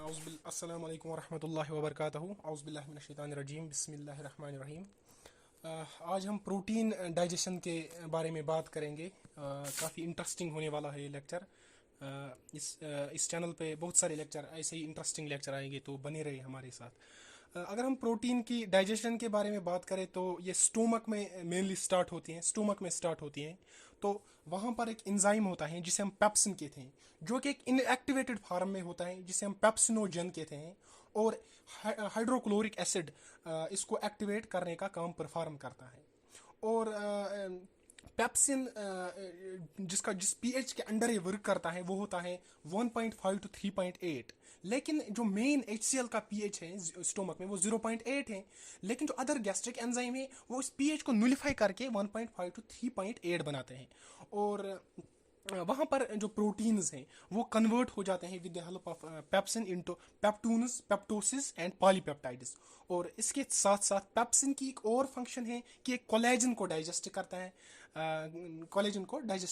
अस्सलाम वालेकुम वरहमतुल्लाहि वबरकातुहू। औज़ुबिल्लाहि मिनश्शैतानिर्रजीम, बिस्मिल्लाहिर्रहमानिर्रहीम। आज हम प्रोटीन डाइजेशन के बारे में बात करेंगे। काफ़ी इंटरेस्टिंग होने वाला है ये लेक्चर। इस चैनल पे बहुत सारे लेक्चर, ऐसे ही इंटरेस्टिंग लेक्चर आएंगे, तो बने रहिए हमारे साथ। अगर हम प्रोटीन की डाइजेशन के बारे में बात करें तो ये स्टोमक में मेनली स्टार्ट होती हैं, स्टोमक में स्टार्ट होती हैं। तो वहाँ पर एक एंजाइम होता है जिसे हम पेप्सिन कहते हैं, जो कि एक इनएक्टिवेटेड फॉर्म में होता है, जिसे हम पेप्सिनोजन कहते हैं। और हाइड्रोक्लोरिक एसिड इसको एक्टिवेट करने का काम परफॉर्म करता है। और पेप्सिन जिस पीएच के अंडर ये वर्क करता है वो होता है 1.5 to 3.8। लेकिन जो मेन HCl का पीएच है स्टोमक में वो 0.8 है। लेकिन जो अदर गैस्ट्रिक एंजाइम है वो इस पीएच को नुलिफाई करके 1.5 to 3.8 बनाते हैं। और वहाँ पर जो प्रोटीन्स हैं वो कन्वर्ट हो जाते हैं with the help of pepsin into peptones, peptoses and polypeptides. और इसके साथ साथ पेप्सिन की एक और फंक्शन है कि एक कोलेजन को डाइजेस्ट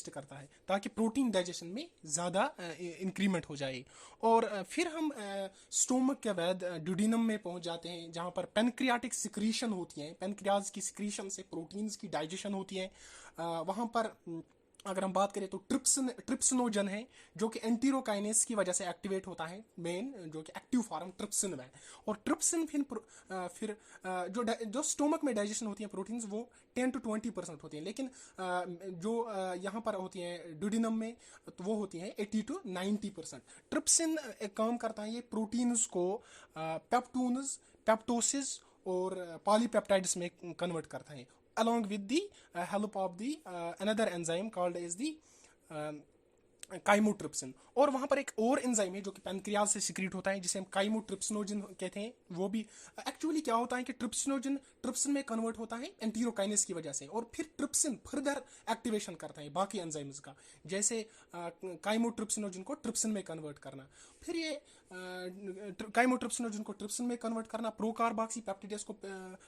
करता है, ताकि प्रोटीन डाइजेशन में ज़्यादा इंक्रीमेंट हो जाए। और फिर हम स्टोमक के बाद ड्यूडिनम में पहुंच जाते हैं, जहाँ पर पेनक्रियाटिक सिक्रीशन होती है। पेनक्रियाज की सिक्रीशन से प्रोटीन्स की डाइजेशन होती है। वहाँ पर अगर हम बात करें तो ट्रिप्सिनोजन है, जो कि एंटीरोकाइनेस की वजह से एक्टिवेट होता है, मेन जो कि एक्टिव फॉर्म ट्रिप्सिन में। और ट्रिप्सिन फिर जो स्टोमक में डाइजेशन होती है प्रोटीन्स वो 10 to 20% होती हैं। लेकिन जो यहाँ पर होती हैं ड्यूडिनम में तो वो होती हैं 80 to 90%। ट्रिप्सिन एक काम करता है, ये प्रोटीन्स को पेप्टून्स, पेप्टोसिस और पॉलीपेप्टाइड्स में कन्वर्ट करता है, along with the help of the another enzyme called as the chymotrypsin. और वहां पर एक और एंजाइम है जो कि पैनक्रियाज से सिक्रीट होता है, जिसे हम काइमोट्रिप्सिनोजन कहते हैं। वो भी एक्चुअली क्या होता है कि ट्रिप्सिनोजन ट्रिप्सिन में कन्वर्ट होता है एंटीरोकाइनेस की वजह से, और फिर ट्रिप्सिन फर्दर एक्टिवेशन करता है बाकी एंजाइम्स का, जैसे काइमोट्रिप्सिनोजन को ट्रिप्सिन में कन्वर्ट करना, फिर ये काइमोट्रिप्सिनोजन को ट्रिप्सिन में कन्वर्ट करना, प्रो कार्बोक्सी पेप्टिडेस को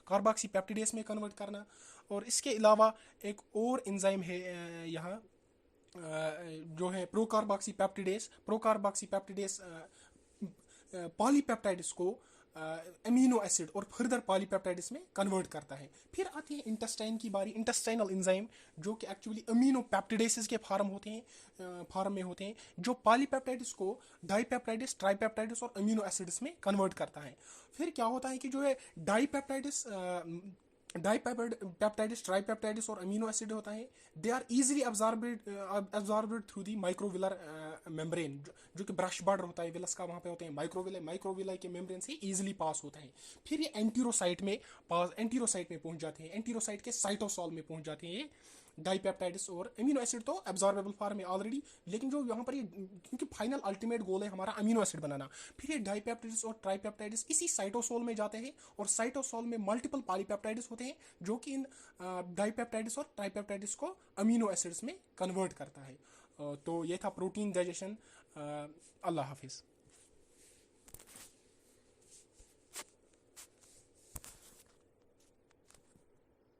कार्बोक्सी पेप्टिडेस में कन्वर्ट करना। और इसके अलावा एक और एंजाइम है यहाँ जो है प्रोकार्बोक्सी पेप्टिडेस पॉलीपेप्टाइड्स को अमीनो एसिड और फर्दर पॉलीपेप्टाइड्स में कन्वर्ट करता है। फिर आती है इंटेस्टाइन की बारी, इंटेस्टाइनल एंजाइम, जो कि एक्चुअली अमीनो पेप्टिडेसेस के फॉर्म में होते हैं, जो पॉलीपेप्टाइड्स को डाईपेप्टाइड्स, ट्राईपेप्टाइड्स और अमीनो एसिड्स में कन्वर्ट करता है। फिर क्या होता है कि जो है डाईपेप्टाइड्स, ट्राईपेप्टाइड्स और अमीनो एसिड होता है, they are easily absorbed through the microvillar membrane, जो कि ब्रश बॉर्डर होता है विलस का, वहाँ पे होते हैं माइक्रोविलाई के मेम्ब्रेन से इजीली पास होता है। फिर ये एंटीरोसाइट में पहुंच जाते हैं, एंटीरोसाइट के साइटोसॉल में पहुंच जाते हैं ये डाईपेप्टाइड्स और अमीनो एसिड तो एब्जॉर्बेबल फॉर्म में ऑलरेडी, लेकिन जो यहाँ पर ये क्योंकि फाइनल अल्टीमेट गोल है हमारा अमीनो एसिड बनाना, फिर ये डाईपेप्टाइड्स और ट्राईपेप्टाइड्स इसी साइटोसोल में जाते हैं, और साइटोसोल में मल्टीपल पॉलीपेप्टाइड्स होते हैं, जो कि इन डाईपेप्टाइड्स और ट्राईपेप्टाइड्स को अमीनो एसिड्स में कन्वर्ट करता है। तो ये था प्रोटीन डाइजेशन। अल्लाह हाफिज़।